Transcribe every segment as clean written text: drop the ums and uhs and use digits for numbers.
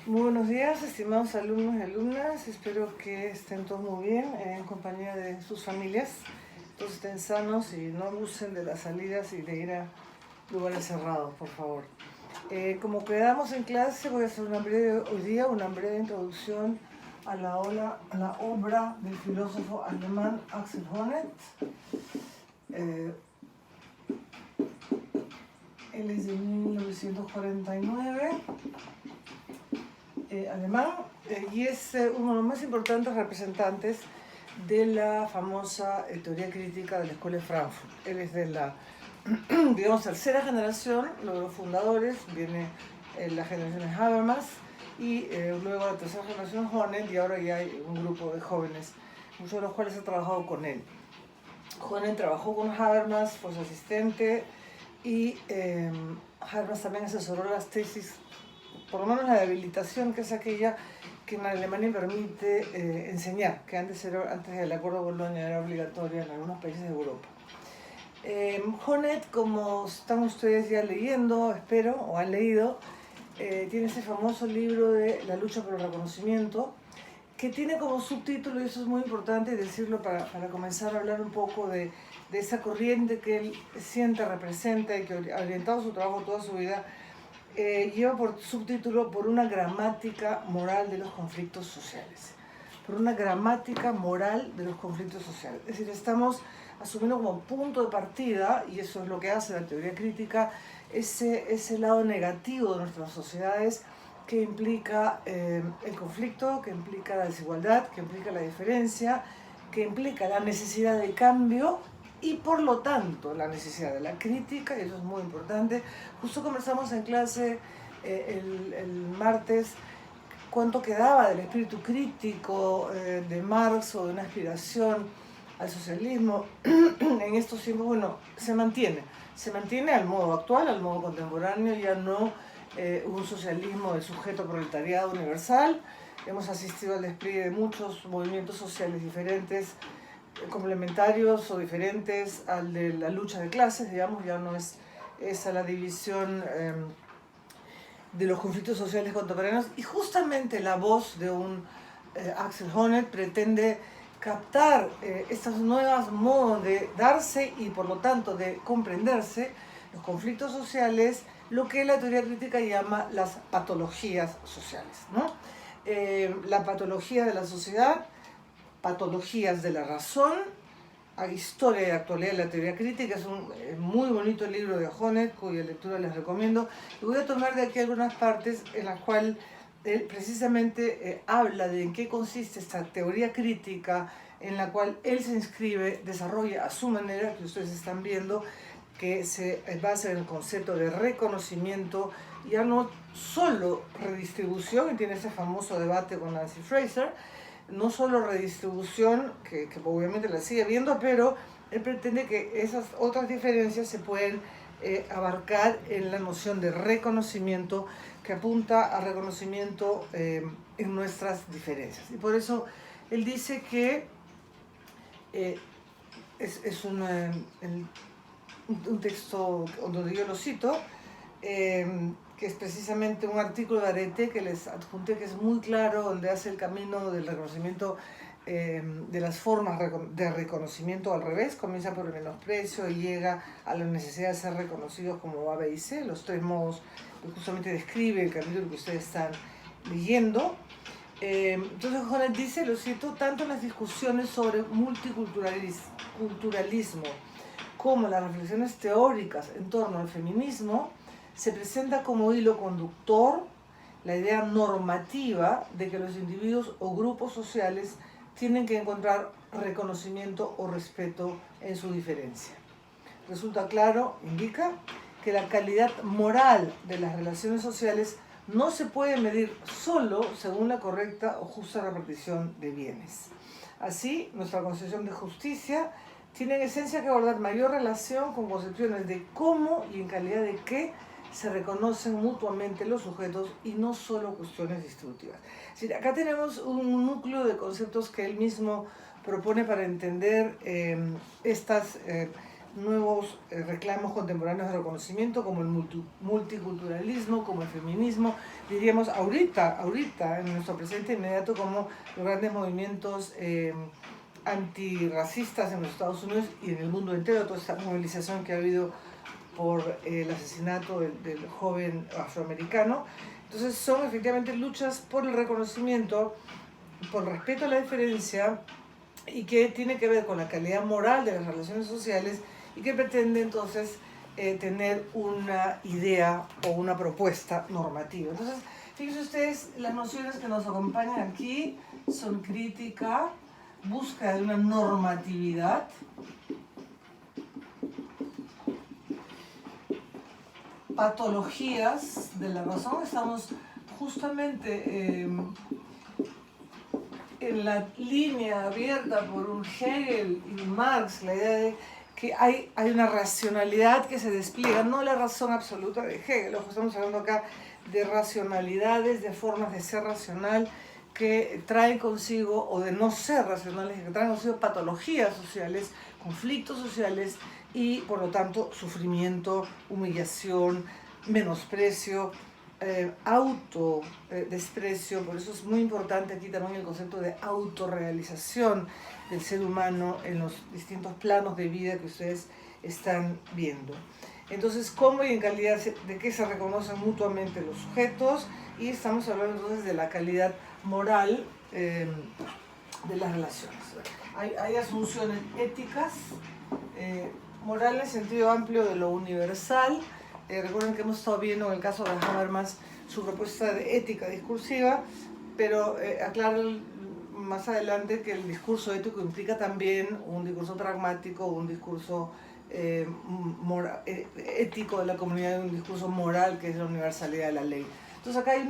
Muy buenos días, estimados alumnos y alumnas. Espero que estén todos muy bien, en compañía de sus familias. Todos estén sanos y no abusen de las salidas y de ir a lugares cerrados, por favor. Como quedamos en clase, voy a hacer hoy día una breve introducción a la obra del filósofo alemán Axel Honneth. Él es de 1949. Alemán, y es uno de los más importantes representantes de la famosa teoría crítica de la Escuela de Frankfurt. Él es de la, digamos, tercera generación, luego de los fundadores, viene la generación de Habermas, y luego la tercera generación Honneth, y ahora ya hay un grupo de jóvenes, muchos de los cuales han trabajado con él. Honneth trabajó con Habermas, fue su asistente, y Habermas también asesoró las tesis, por lo menos la de habilitación, que es aquella que en Alemania permite enseñar, que antes del Acuerdo de Bolonia era obligatoria en algunos países de Europa. Honneth, como están ustedes ya leyendo, espero, o han leído, tiene ese famoso libro de La lucha por el reconocimiento, que tiene como subtítulo, y eso es muy importante decirlo para comenzar a hablar un poco de esa corriente que él siente, representa y que ha orientado su trabajo toda su vida, lleva por subtítulo por una gramática moral de los conflictos sociales. Por una gramática moral de los conflictos sociales. Es decir, estamos asumiendo como punto de partida, y eso es lo que hace la teoría crítica, ese lado negativo de nuestras sociedades que implica el conflicto, que implica la desigualdad, que implica la diferencia, que implica la necesidad de cambio y por lo tanto la necesidad de la crítica, y eso es muy importante. Justo conversamos en clase el martes cuánto quedaba del espíritu crítico de Marx o de una aspiración al socialismo. En estos tiempos, bueno, se mantiene al modo actual, al modo contemporáneo, ya no un socialismo del sujeto proletariado universal. Hemos asistido al despliegue de muchos movimientos sociales diferentes, complementarios o diferentes al de la lucha de clases, digamos, ya no es esa la división de los conflictos sociales contemporáneos, y justamente la voz de un Axel Honneth pretende captar estos nuevos modos de darse y por lo tanto de comprenderse los conflictos sociales, lo que la teoría crítica llama las patologías sociales, ¿no? La patología de la sociedad, patologías de la razón, a historia y actualidad de la teoría crítica. Es un muy bonito libro de Honneth, cuya lectura les recomiendo. Y voy a tomar de aquí algunas partes en las cuales él precisamente habla de en qué consiste esta teoría crítica, en la cual él se inscribe, desarrolla a su manera, que ustedes están viendo, que se basa en el concepto de reconocimiento, ya no solo redistribución, y tiene ese famoso debate con Nancy Fraser, no solo redistribución, que obviamente la sigue viendo, pero él pretende que esas otras diferencias se pueden abarcar en la noción de reconocimiento, que apunta a reconocimiento en nuestras diferencias. Y por eso él dice que es un texto donde yo lo cito, que es precisamente un artículo de Arete que les adjunté, que es muy claro, donde hace el camino del reconocimiento, de las formas de reconocimiento al revés. Comienza por el menosprecio y llega a la necesidad de ser reconocidos como A, B y C, los tres modos que justamente describe el capítulo que ustedes están leyendo. Entonces Honneth dice, lo cito, tanto en las discusiones sobre multiculturalismo como las reflexiones teóricas en torno al feminismo, se presenta como hilo conductor la idea normativa de que los individuos o grupos sociales tienen que encontrar reconocimiento o respeto en su diferencia. Resulta claro, indica, que la calidad moral de las relaciones sociales no se puede medir solo según la correcta o justa repartición de bienes. Así, nuestra concepción de justicia tiene en esencia que guardar mayor relación con concepciones de cómo y en calidad de qué se reconocen mutuamente los sujetos y no solo cuestiones distributivas. Es decir, acá tenemos un núcleo de conceptos que él mismo propone para entender estas nuevos reclamos contemporáneos de reconocimiento como el multiculturalismo, como el feminismo, diríamos ahorita, en nuestro presente inmediato, como los grandes movimientos antirracistas en los Estados Unidos y en el mundo entero, toda esta movilización que ha habido por el asesinato del joven afroamericano. Entonces son efectivamente luchas por el reconocimiento, por respeto a la diferencia, y que tiene que ver con la calidad moral de las relaciones sociales y que pretende entonces tener una idea o una propuesta normativa. Entonces, fíjense ustedes, las nociones que nos acompañan aquí son crítica, búsqueda de una normatividad, patologías de la razón. Estamos justamente en la línea abierta por un Hegel y Marx, la idea de que hay una racionalidad que se despliega, no la razón absoluta de Hegel. Ojo, estamos hablando acá de racionalidades, de formas de ser racional que traen consigo, o de no ser racionales, que traen consigo patologías sociales, conflictos sociales y, por lo tanto, sufrimiento, humillación, menosprecio, autodesprecio. Por eso es muy importante aquí también el concepto de autorrealización del ser humano en los distintos planos de vida que ustedes están viendo. Entonces, ¿cómo y en calidad de qué se reconocen mutuamente los sujetos? Y estamos hablando entonces de la calidad moral de las relaciones. Hay asunciones éticas, moral en sentido amplio de lo universal. Recuerden que hemos estado viendo en el caso de Habermas su propuesta de ética discursiva, pero aclaro más adelante que el discurso ético implica también un discurso pragmático, un discurso ético de la comunidad y un discurso moral que es la universalidad de la ley. Entonces acá hay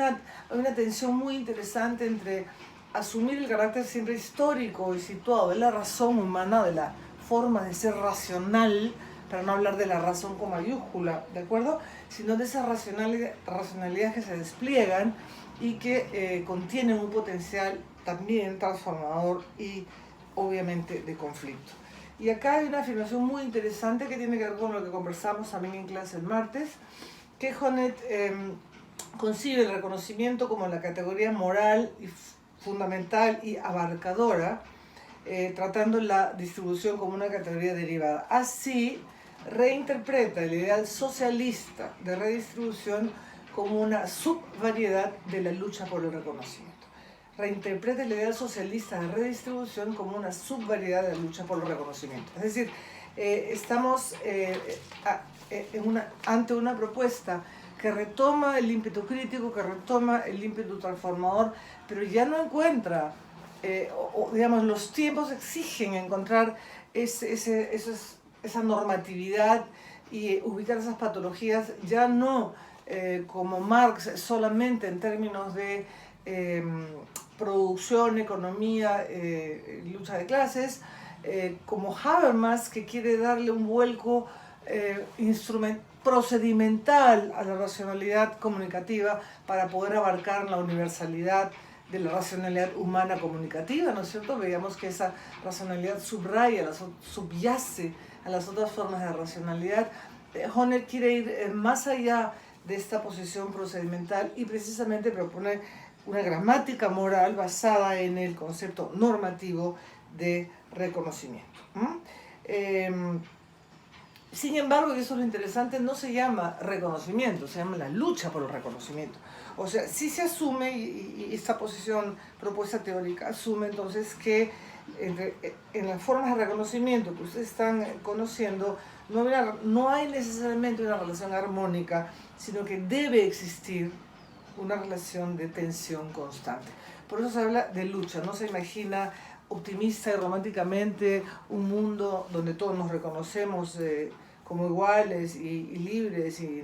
una tensión muy interesante entre asumir el carácter siempre histórico y situado de la razón humana, de la forma de ser racional, para no hablar de la razón con mayúscula, ¿de acuerdo? Sino de esas racionalidades que se despliegan y que contienen un potencial también transformador y obviamente de conflicto. Y acá hay una afirmación muy interesante que tiene que ver con lo que conversamos también en clase el martes, que Honneth concibe el reconocimiento como la categoría moral y fundamental y abarcadora, tratando la distribución como una categoría derivada. Así, reinterpreta el ideal socialista de redistribución como una subvariedad de la lucha por el reconocimiento. Reinterpreta el ideal socialista de redistribución como una subvariedad de la lucha por el reconocimiento. Es decir, estamos ante una propuesta que retoma el ímpetu crítico, que retoma el ímpetu transformador, pero ya no encuentra, digamos, los tiempos exigen encontrar esa normatividad y ubicar esas patologías, ya no como Marx solamente en términos de producción, economía, lucha de clases, como Habermas, que quiere darle un vuelco procedimental a la racionalidad comunicativa para poder abarcar la universalidad de la racionalidad humana comunicativa, ¿no es cierto? Veíamos que esa racionalidad subyace a las otras formas de racionalidad. Honneth quiere ir más allá de esta posición procedimental y precisamente propone una gramática moral basada en el concepto normativo de reconocimiento. Sin embargo, y eso es lo interesante, no se llama reconocimiento, se llama la lucha por el reconocimiento. O sea, sí se asume, y esta posición propuesta teórica asume entonces que en las formas de reconocimiento que ustedes están conociendo, no hay necesariamente una relación armónica, sino que debe existir una relación de tensión constante. Por eso se habla de lucha, no se imagina optimista y románticamente un mundo donde todos nos reconocemos como iguales y libres y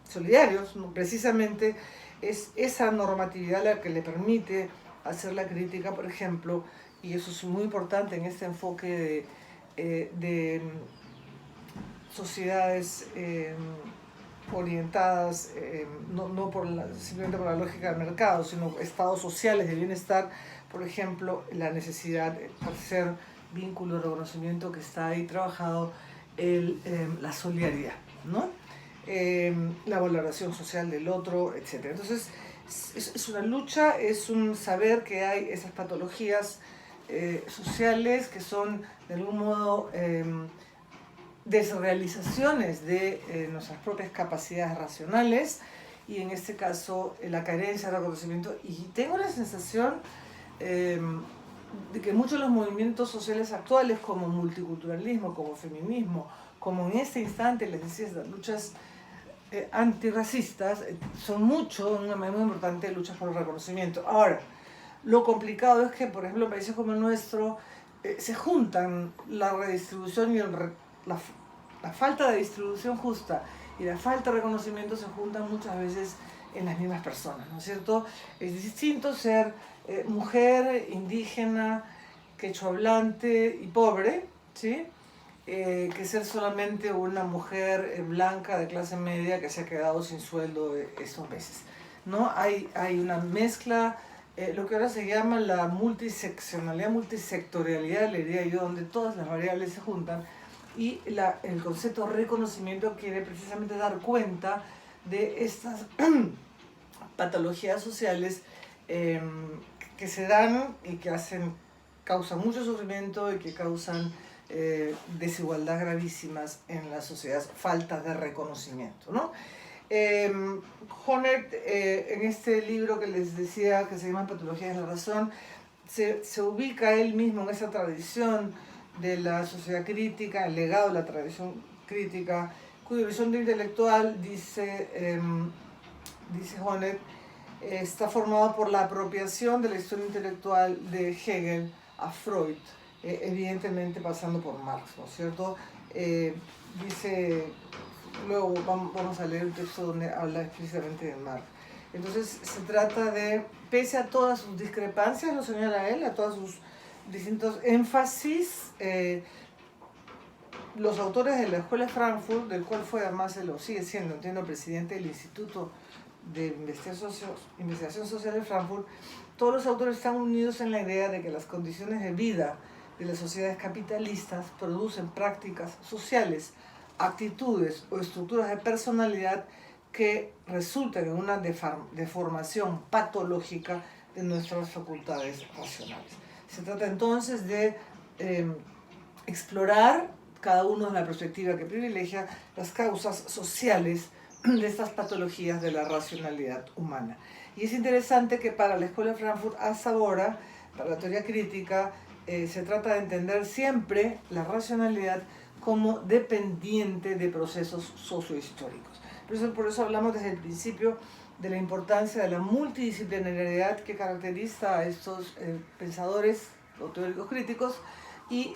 solidarios, ¿no? Precisamente es esa normatividad la que le permite hacer la crítica, por ejemplo, y eso es muy importante en este enfoque de sociedades orientadas no simplemente por la lógica del mercado, sino estados sociales de bienestar, por ejemplo, la necesidad, el tercer vínculo de reconocimiento que está ahí trabajado la solidaridad, ¿no? La valoración social del otro, etc. Entonces, es una lucha, es un saber que hay esas patologías sociales que son de algún modo desrealizaciones de nuestras propias capacidades racionales, y en este caso la carencia de reconocimiento. Y tengo la sensación de que muchos de los movimientos sociales actuales, como multiculturalismo, como feminismo, como en este instante les decía, las luchas antirracistas, son mucho, una manera muy importante, luchas por el reconocimiento. Ahora, lo complicado es que, por ejemplo, en países como el nuestro, se juntan la redistribución y la falta de distribución justa y la falta de reconocimiento, se juntan muchas veces en las mismas personas, ¿no es cierto? Es distinto ser mujer, indígena, quechua hablante y pobre, ¿sí? Que ser solamente una mujer blanca de clase media que se ha quedado sin sueldo estos meses, ¿no? Hay una mezcla, lo que ahora se llama la multiseccionalidad, multisectorialidad, le diría yo, donde todas las variables se juntan, y el concepto de reconocimiento quiere precisamente dar cuenta de estas patologías sociales que se dan y que causan mucho sufrimiento y que causan desigualdad gravísimas en la sociedad, falta de reconocimiento, ¿no? Honneth, en este libro que les decía, que se llama Patologías de la Razón, se ubica él mismo en esa tradición de la sociedad crítica, el legado de la tradición crítica, cuyo horizonte intelectual, dice Honneth, está formado por la apropiación de la historia intelectual de Hegel a Freud, evidentemente pasando por Marx, ¿no es cierto? Dice, luego vamos a leer un texto donde habla explícitamente de Marx. Entonces se trata de, pese a todas sus discrepancias, lo señala él, a todos sus distintos énfasis, los autores de la Escuela de Frankfurt, del cual fue además, lo sigue siendo, entiendo, presidente del Instituto de Investigación Social de Frankfurt, todos los autores están unidos en la idea de que las condiciones de vida de las sociedades capitalistas producen prácticas sociales, actitudes o estructuras de personalidad que resultan en una deformación patológica de nuestras facultades racionales. Se trata entonces de explorar, cada uno desde la perspectiva que privilegia, las causas sociales de estas patologías de la racionalidad humana. Y es interesante que para la Escuela de Frankfurt, hasta ahora, para la teoría crítica, se trata de entender siempre la racionalidad como dependiente de procesos sociohistóricos. Por eso hablamos desde el principio de la importancia de la multidisciplinariedad que caracteriza a estos pensadores o teóricos críticos, y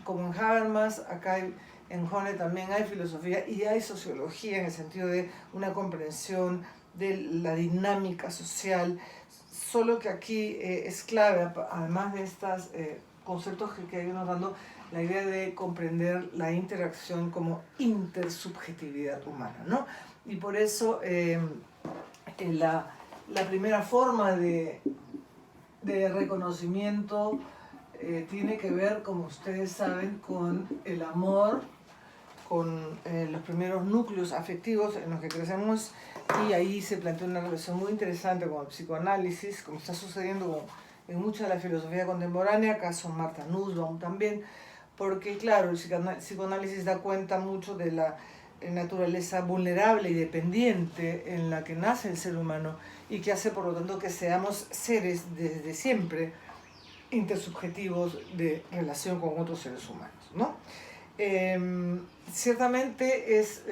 como en Habermas, acá en Honneth también hay filosofía y hay sociología, en el sentido de una comprensión de la dinámica social, solo que aquí es clave, además de estos conceptos que hay uno dando, la idea de comprender la interacción como intersubjetividad humana, ¿no? Y por eso la primera forma de reconocimiento tiene que ver, como ustedes saben, con el amor, con los primeros núcleos afectivos en los que crecemos, y ahí se plantea una relación muy interesante con el psicoanálisis, como está sucediendo en mucha de la filosofía contemporánea, caso Martha Nussbaum también, porque claro, el psicoanálisis da cuenta mucho de la naturaleza vulnerable y dependiente en la que nace el ser humano, y que hace por lo tanto que seamos seres desde siempre intersubjetivos de relación con otros seres humanos, ¿no? Ciertamente es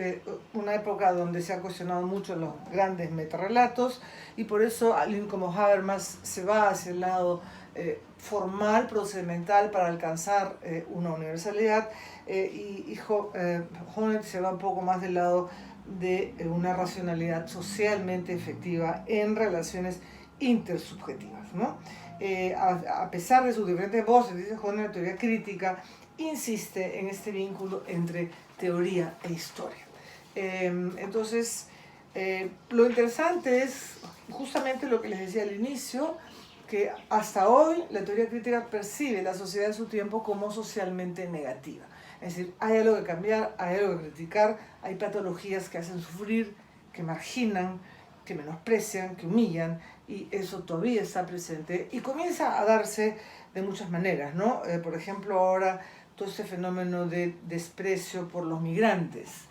una época donde se ha cuestionado mucho los grandes metarrelatos, y por eso alguien como Habermas se va hacia el lado formal, procedimental, para alcanzar una universalidad, y Honneth se va un poco más del lado de una racionalidad socialmente efectiva en relaciones intersubjetivas, ¿no? A pesar de sus diferentes voces, dice Honneth, la teoría crítica insiste en este vínculo entre teoría e historia. Entonces, lo interesante es justamente lo que les decía al inicio, que hasta hoy la teoría crítica percibe la sociedad de su tiempo como socialmente negativa. Es decir, hay algo que cambiar, hay algo que criticar, hay patologías que hacen sufrir, que marginan, que menosprecian, que humillan, y eso todavía está presente y comienza a darse de muchas maneras, ¿no? Por ejemplo, ahora todo este fenómeno de desprecio por los migrantes.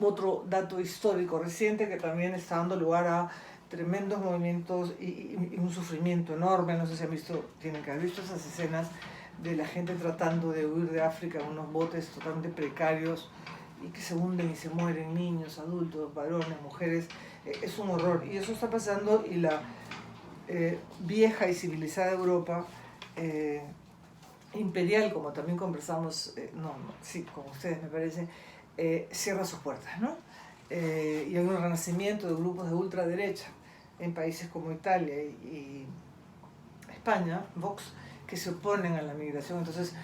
Otro dato histórico reciente que también está dando lugar a tremendos movimientos y un sufrimiento enorme. No sé si han visto, tienen que haber visto esas escenas de la gente tratando de huir de África en unos botes totalmente precarios y que se hunden y se mueren niños, adultos, varones, mujeres. Es un horror y eso está pasando, y la vieja y civilizada Europa, imperial, como también conversamos, sí, con ustedes me parece, cierra sus puertas, ¿no? Y hay un renacimiento de grupos de ultraderecha en países como Italia y España, Vox, que se oponen a la migración. Entonces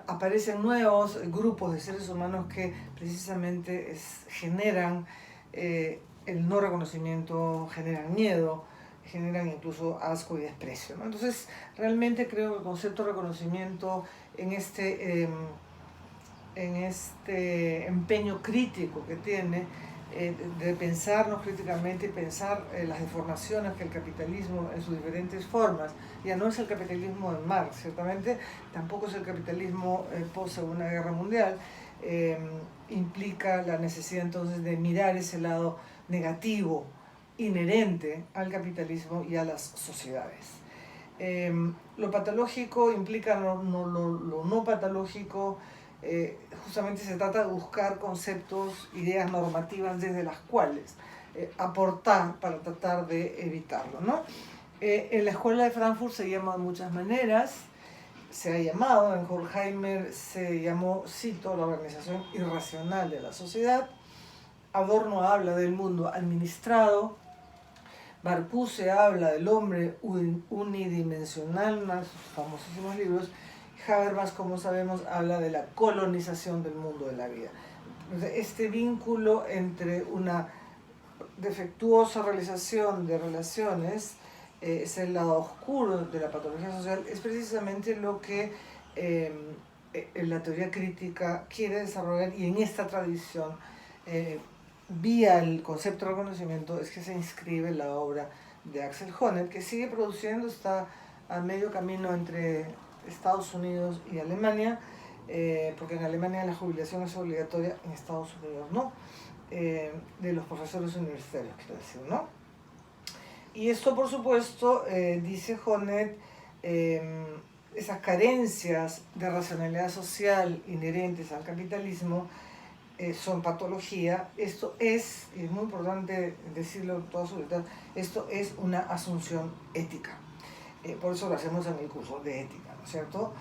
aparecen nuevos grupos de seres humanos que precisamente generan el no reconocimiento, generan miedo, generan incluso asco y desprecio, ¿no? Entonces, realmente creo que el concepto de reconocimiento en este empeño crítico que tiene, de pensarnos críticamente y pensar las deformaciones que el capitalismo en sus diferentes formas, ya no es el capitalismo de Marx, ciertamente, tampoco es el capitalismo post Segunda Guerra Mundial, implica la necesidad entonces de mirar ese lado negativo inherente al capitalismo y a las sociedades. Lo patológico implica lo no patológico. Justamente se trata de buscar conceptos, ideas normativas desde las cuales aportar para tratar de evitarlo, ¿no? En la escuela de Frankfurt se llama de muchas maneras, se ha llamado, en Horkheimer se llamó, cito, la organización irracional de la sociedad. Adorno habla del mundo administrado, Marcuse habla del hombre unidimensional, uno de sus famosísimos libros. Habermas, como sabemos, habla de la colonización del mundo de la vida. Este vínculo entre una defectuosa realización de relaciones, es el lado oscuro de la patología social, es precisamente lo que la teoría crítica quiere desarrollar, y en esta tradición, vía el concepto de reconocimiento, es que se inscribe la obra de Axel Honneth, que sigue produciendo, está a medio camino entre Estados Unidos y Alemania, porque en Alemania la jubilación es obligatoria, en Estados Unidos no, de los profesores universitarios, quiero decir, ¿no? Y esto, por supuesto, dice Honneth, esas carencias de racionalidad social inherentes al capitalismo son patología. Esto es, y es muy importante decirlo en toda su verdad, esto es una asunción ética. Por eso lo hacemos en el curso de ética, ¿no es cierto?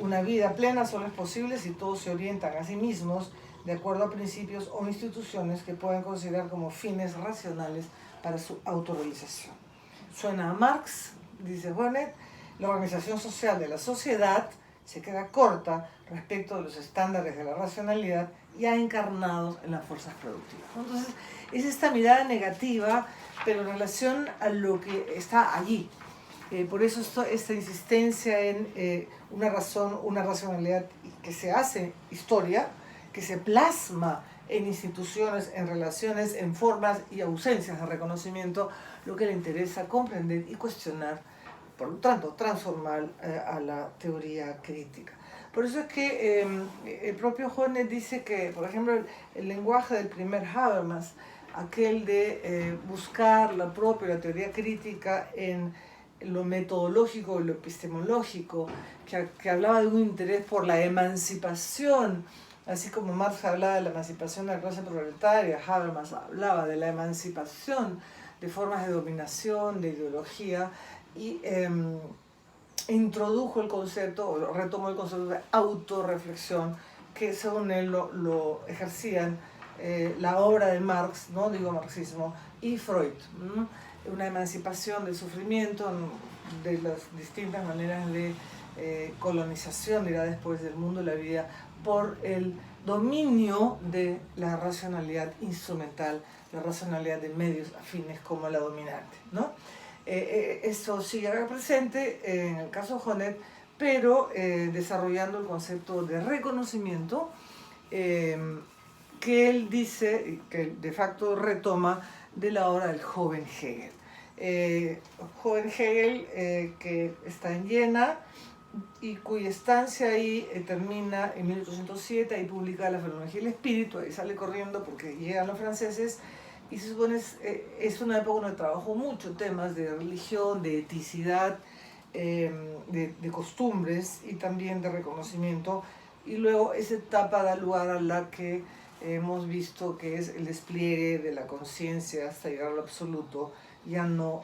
Una vida plena solo es posible si todos se orientan a sí mismos de acuerdo a principios o instituciones que pueden considerar como fines racionales para su autorrealización. Suena a Marx, dice Honneth, la organización social de la sociedad se queda corta respecto de los estándares de la racionalidad ya encarnados en las fuerzas productivas. Entonces, es esta mirada negativa, pero en relación a lo que está allí. Por eso esta insistencia en una racionalidad que se hace historia, que se plasma en instituciones, en relaciones, en formas y ausencias de reconocimiento, lo que le interesa comprender y cuestionar, por lo tanto, transformar a la teoría crítica. Por eso es que el propio Honneth dice que, por ejemplo, el lenguaje del primer Habermas, aquel de buscar la propia teoría crítica en lo metodológico, lo epistemológico, que hablaba de un interés por la emancipación, así como Marx hablaba de la emancipación de la clase proletaria, Habermas hablaba de la emancipación de formas de dominación, de ideología, y introdujo el concepto, o retomó el concepto de autorreflexión, que según él lo ejercían la obra de Marx, no digo marxismo, y Freud, ¿no? Una emancipación del sufrimiento, de las distintas maneras de colonización, dirá después, del mundo de la vida, por el dominio de la racionalidad instrumental, la racionalidad de medios afines como la dominante, ¿no? Esto sigue presente en el caso de Honneth, pero desarrollando el concepto de reconocimiento, que él dice, que de facto retoma de la obra del joven Hegel. Joven Hegel, que está en Jena y cuya estancia ahí termina en 1807, ahí publica La Fenomenología del Espíritu, ahí sale corriendo porque llegan los franceses, y se supone es una época donde trabajó mucho temas de religión, de eticidad, de costumbres y también de reconocimiento, y luego esa etapa da lugar a la que hemos visto que es el despliegue de la conciencia hasta llegar al absoluto, ya no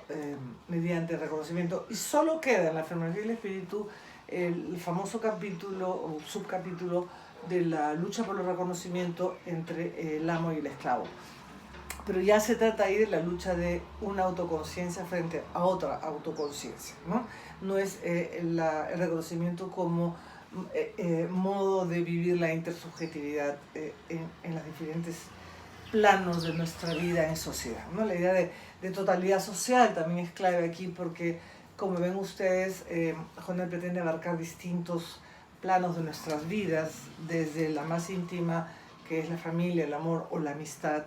mediante reconocimiento, y solo queda en La Fenomenología del Espíritu el famoso capítulo o subcapítulo de la lucha por el reconocimiento entre el amo y el esclavo. Pero ya se trata ahí de la lucha de una autoconciencia frente a otra autoconciencia, ¿no? No es el reconocimiento como modo de vivir la intersubjetividad en los diferentes planos de nuestra vida en sociedad, ¿no? La idea de totalidad social también es clave aquí porque, como ven ustedes, Honnet pretende abarcar distintos planos de nuestras vidas, desde la más íntima, que es la familia, el amor o la amistad,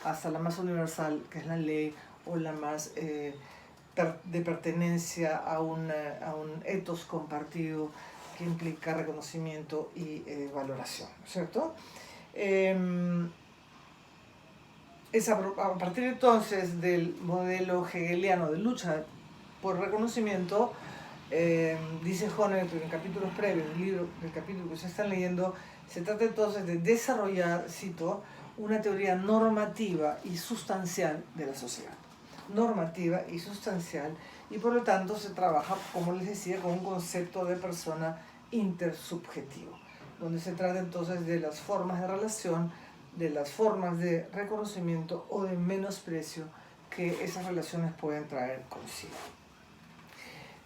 hasta la más universal, que es la ley, o la más de pertenencia a un ethos compartido que implica reconocimiento y valoración, ¿cierto? A partir entonces del modelo hegeliano de lucha por reconocimiento, dice Honnet en capítulos previos del libro, del capítulo que se están leyendo, se trata entonces de desarrollar, cito, una teoría normativa y sustancial de la sociedad. Normativa y sustancial, y por lo tanto se trabaja, como les decía, con un concepto de persona intersubjetivo, donde se trata entonces de las formas de relación, de las formas de reconocimiento o de menosprecio que esas relaciones pueden traer consigo.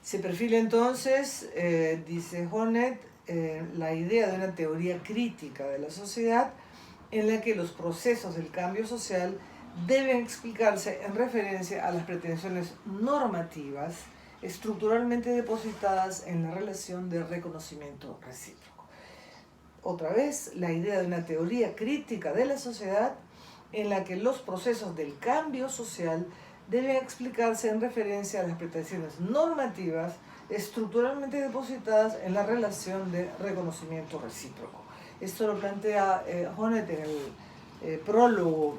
Se perfila entonces, dice Honnet, la idea de una teoría crítica de la sociedad en la que los procesos del cambio social deben explicarse en referencia a las pretensiones normativas estructuralmente depositadas en la relación de reconocimiento recíproco. Otra vez, la idea de una teoría crítica de la sociedad en la que los procesos del cambio social deben explicarse en referencia a las pretensiones normativas estructuralmente depositadas en la relación de reconocimiento recíproco. Esto lo plantea Honnet en el prólogo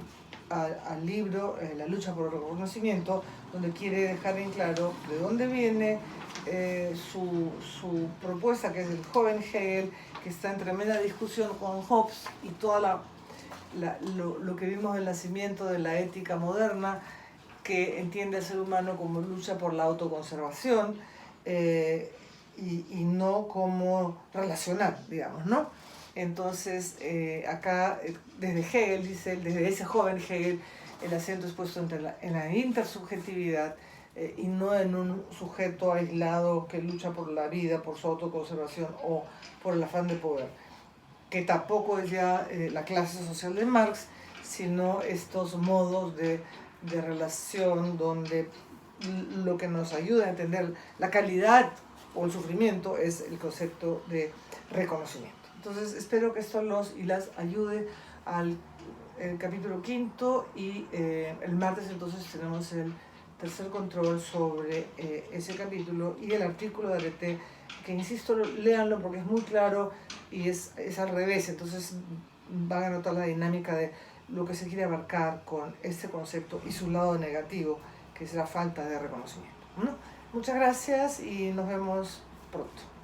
al libro La lucha por el reconocimiento, donde quiere dejar en claro de dónde viene su propuesta, que es el joven Hegel, que está en tremenda discusión con Hobbes y todo lo que vimos del nacimiento de la ética moderna, que entiende al ser humano como lucha por la autoconservación y no como relacional, digamos, ¿no? Entonces, acá, desde Hegel, dice, desde ese joven Hegel, el acento es puesto en la intersubjetividad y no en un sujeto aislado que lucha por la vida, por su autoconservación o por el afán de poder, que tampoco es ya la clase social de Marx, sino estos modos de relación donde lo que nos ayuda a entender la calidad o el sufrimiento es el concepto de reconocimiento. Entonces espero que esto los y las ayude al capítulo 5 y el martes entonces tenemos el tercer control sobre ese capítulo y el artículo de Arete, que insisto, léanlo porque es muy claro y es al revés, entonces van a notar la dinámica de lo que se quiere abarcar con este concepto y su lado negativo, que es la falta de reconocimiento, ¿no? Muchas gracias y nos vemos pronto.